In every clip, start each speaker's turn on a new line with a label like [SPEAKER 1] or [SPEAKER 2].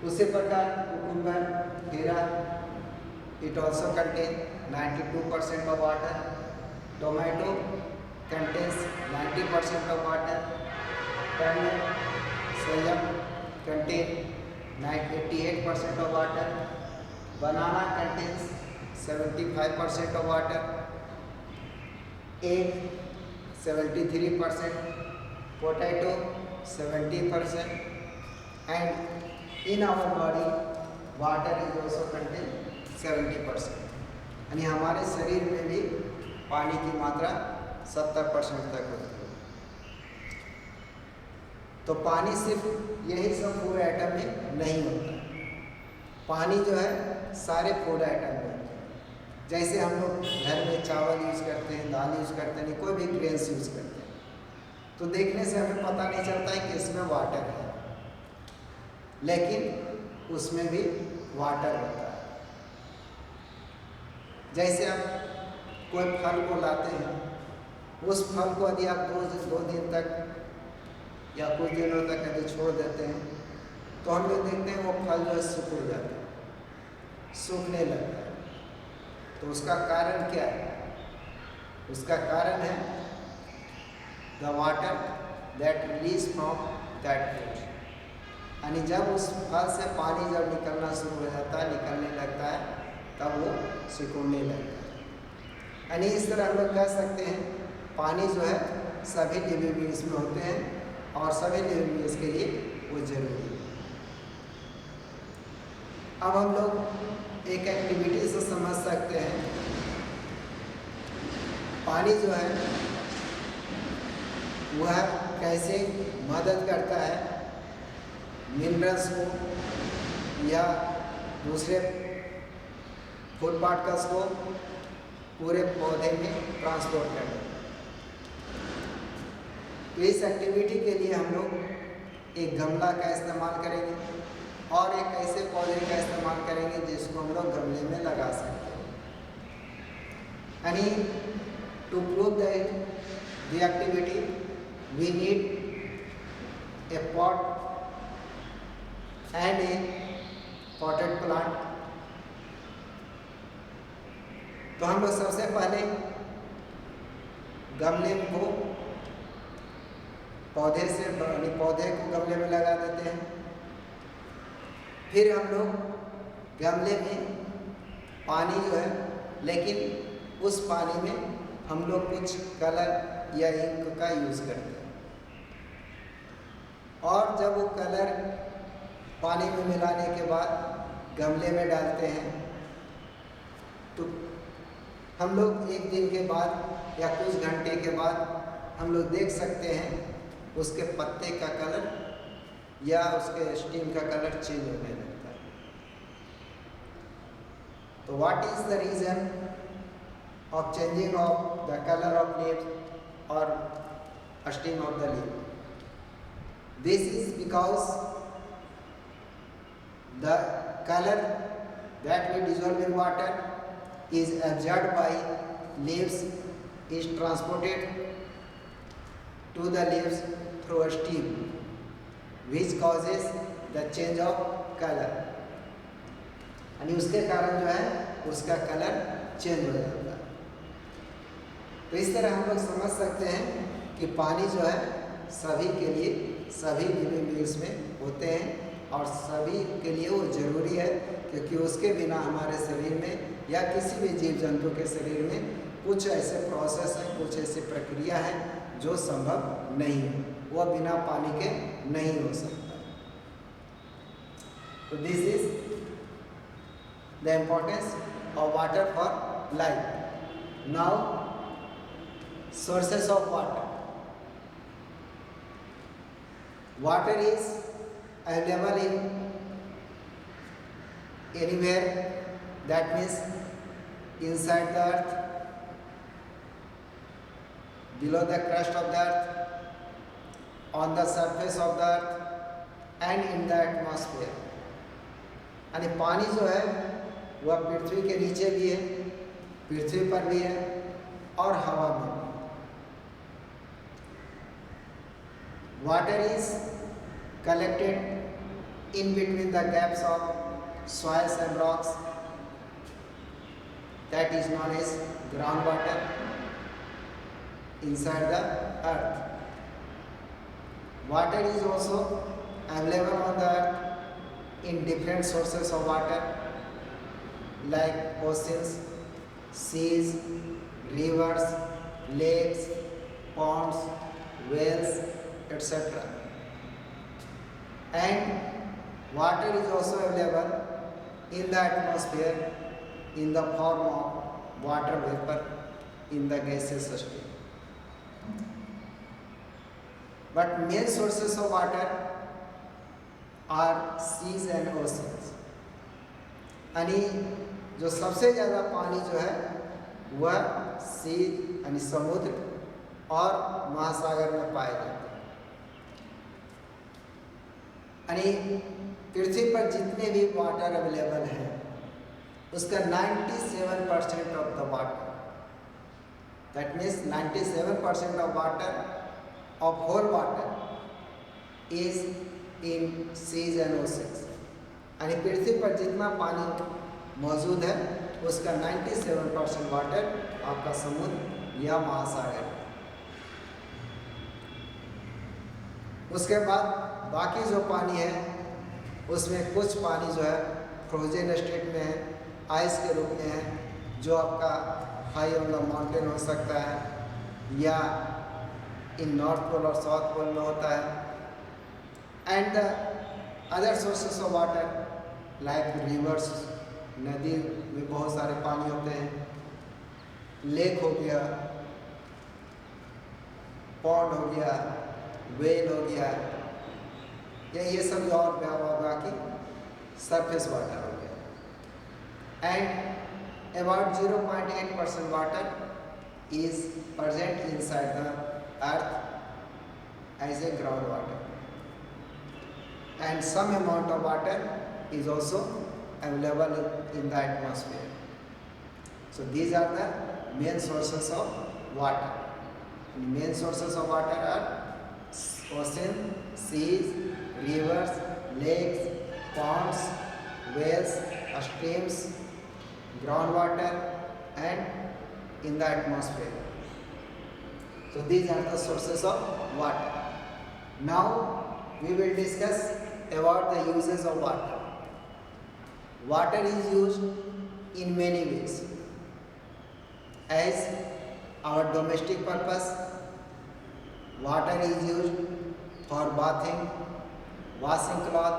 [SPEAKER 1] उसी प्रकार cucumber, खीरा, it also contain 92% of water. Tomato contains 90% of water. Turnip, soyam contain 88% of water. Banana contains 75% of water. Egg 73%, potato 70%, and in our body water is also contained 70%. यानी हमारे शरीर में भी पानी की मात्रा 70% तक होती है। तो पानी सिर्फ यही सब फूड आइटम में नहीं होता, पानी जो है सारे फूड आइटम में होता है। जैसे हम लोग घर में चावल यूज़ करते हैं, दाल यूज़ करते हैं, कोई भी ग्रेन्स यूज़ करते हैं, तो देखने से हमें पता नहीं चलता है कि इसमें वाटर है, लेकिन उसमें भी वाटर होता है। जैसे आप कोई फल को लाते हैं, उस फल को यदि आप दो दिन तक या कुछ दिनों तक यदि छोड़ देते हैं, तो हम लोग देखते हैं वो फल जो है सूख जाता है, सूखने लगता है। तो उसका कारण क्या है? उसका कारण है the water that release from that fruit. यानी जब उस फल से पानी जब निकलना शुरू हो जाता है, निकलने लगता है, तब वो सिकुड़ने लगता है। यानी इस तरह हम लोग कह सकते हैं पानी जो है सभी लिविंग बीइंग्स में होते हैं और सभी लिविंग बीइंग्स के लिए वो जरूरी है। अब हम लोग एक एक्टिविटी से समझ सकते हैं पानी जो है वह कैसे मदद करता है मिनरल्स को या दूसरे फूड पार्टिकल्स को पूरे पौधे में ट्रांसपोर्ट करने। तो इस एक्टिविटी के लिए हम लोग एक गमला का इस्तेमाल करेंगे और एक ऐसे पौधे का इस्तेमाल करेंगे जिसको हम लोग गमले में लगा सकते हैं। यानी to prove the activity we need a pot and a potted plant. तो हम लोग सबसे पहले गमले को पौधे को गमले में लगा देते हैं। फिर हम लोग गमले में पानी जो है, लेकिन उस पानी में हम लोग कुछ कलर या इंक का यूज़ करते हैं और जब वो कलर पानी में मिलाने के बाद गमले में डालते हैं, तो हम लोग एक दिन के बाद या कुछ घंटे के बाद हम लोग देख सकते हैं उसके पत्ते का कलर या उसके स्टीम का कलर चेंज होने लगता है। तो what is the reason of changing of the colour of leaves और steam of the leaf? This is because the color that we dissolve in water is absorbed by leaves, is transported to the leaves through a steam, which causes the change of color। यानी उसके कारण जो है उसका colour change हो जाता है। तो इस तरह हम लोग समझ सकते हैं कि पानी जो है सभी के लिए, सभी लिविंग बीइंग्स में होते हैं और सभी के लिए वो ज़रूरी है, क्योंकि उसके बिना हमारे शरीर में या किसी भी जीव जंतु के शरीर में कुछ ऐसे प्रोसेस हैं, कुछ ऐसी प्रक्रिया है जो संभव नहीं है, वह बिना पानी के नहीं हो सकता। तो this is the importance of water for life. Now sources of water. Water is available in anywhere, that means inside the earth, below the crust of the earth, on the surface of the earth and in the atmosphere। यानी पानी जो है वह पृथ्वी के नीचे भी है, पृथ्वी पर भी है और हवा में भी। Water is collected in between the gaps of soils and rocks, that is known as groundwater inside the earth. Water is also available on the earth in different sources of water like oceans, seas, rivers, lakes, ponds, wells, etc. And water is also available in the atmosphere in the form of water vapor in the gaseous state. But main sources of water are seas and oceans. यानी जो सबसे ज़्यादा पानी जो है वह सी यानी समुद्र और महासागर में पाए जाते हैं। यानी पृथ्वी पर जितने भी वाटर अवेलेबल हैं उसका 97% of the water, that means 97% of water of whole water is in seas and oceans. यानी पृथ्वी पर जितना पानी मौजूद है उसका 97% वाटर आपका समुद्र या महासागर। उसके बाद बाकी जो पानी है उसमें कुछ पानी जो है फ्रोजन स्टेट में है, आइस के रूप में है, जो आपका हाई ऑन द माउंटेन हो सकता है या इन नॉर्थ पोल और साउथ पोल में होता है। And the other sources of water like reverse, नदी में बहुत सारे पानी होते हैं, लेक हो गया, पॉन्ड हो गया, वेल हो गया, या ये सब जो और बाकी सरफेस वाटर हो गया। And about 0.8% water is present inside the earth as a groundwater, and some amount of water is also available in the atmosphere. So these are the main sources of water. The main sources of water are ocean, seas, rivers, lakes, ponds, wells, streams, groundwater, and in the atmosphere. So these are the sources of water. Now we will discuss about the uses of water. Water is used in many ways. As our domestic purpose, water is used for bathing, washing cloth,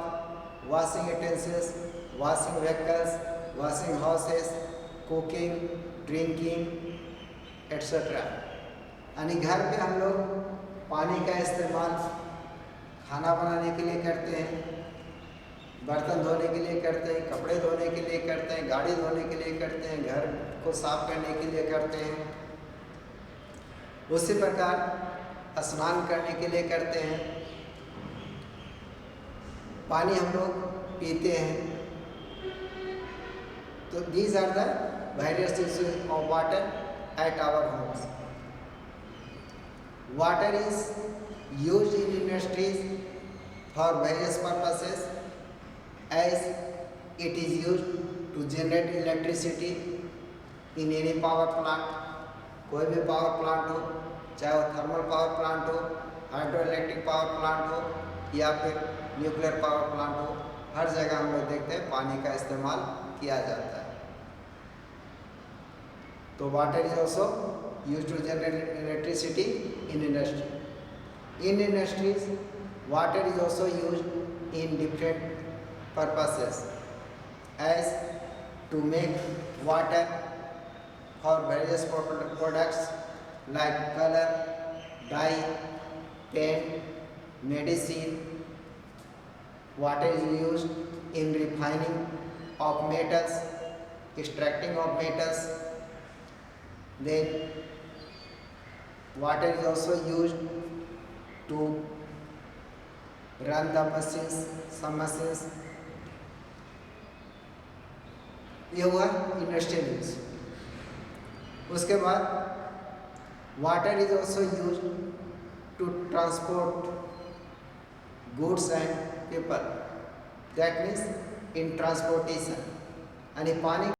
[SPEAKER 1] washing utensils, washing vehicles, washing houses, cooking, drinking, etc. यानी घर पे हम लोग पानी का इस्तेमाल खाना बनाने के लिए करते हैं, बर्तन धोने के लिए करते हैं, कपड़े धोने के लिए करते हैं, गाड़ी धोने के लिए करते हैं, घर को साफ करने के लिए करते हैं। उसी प्रकार स्नान करने के लिए करते हैं। पानी हम लोग पीते हैं। तो these are the various uses of water at our homes. Water is used in industries for various purposes, as it is used to generate electricity in any power plant. कोई भी पावर प्लांट हो, चाहे वो thermal power plant हो, hydro electric power plant हो या फिर nuclear power plant हो, हर जगह हम लोग देखते हैं पानी का इस्तेमाल किया जाता है। तो water is also used to generate electricity in industry. In industries, water is also used in different purposes, as to make water for various products like color, dye, paint, medicine. Water is used in refining of metals, extracting of metals. Then water is also used to run the machines, some machines. ये हुआ industrial use. उसके बाद water is also use to transport goods and people that means in transportation. आणि पाणी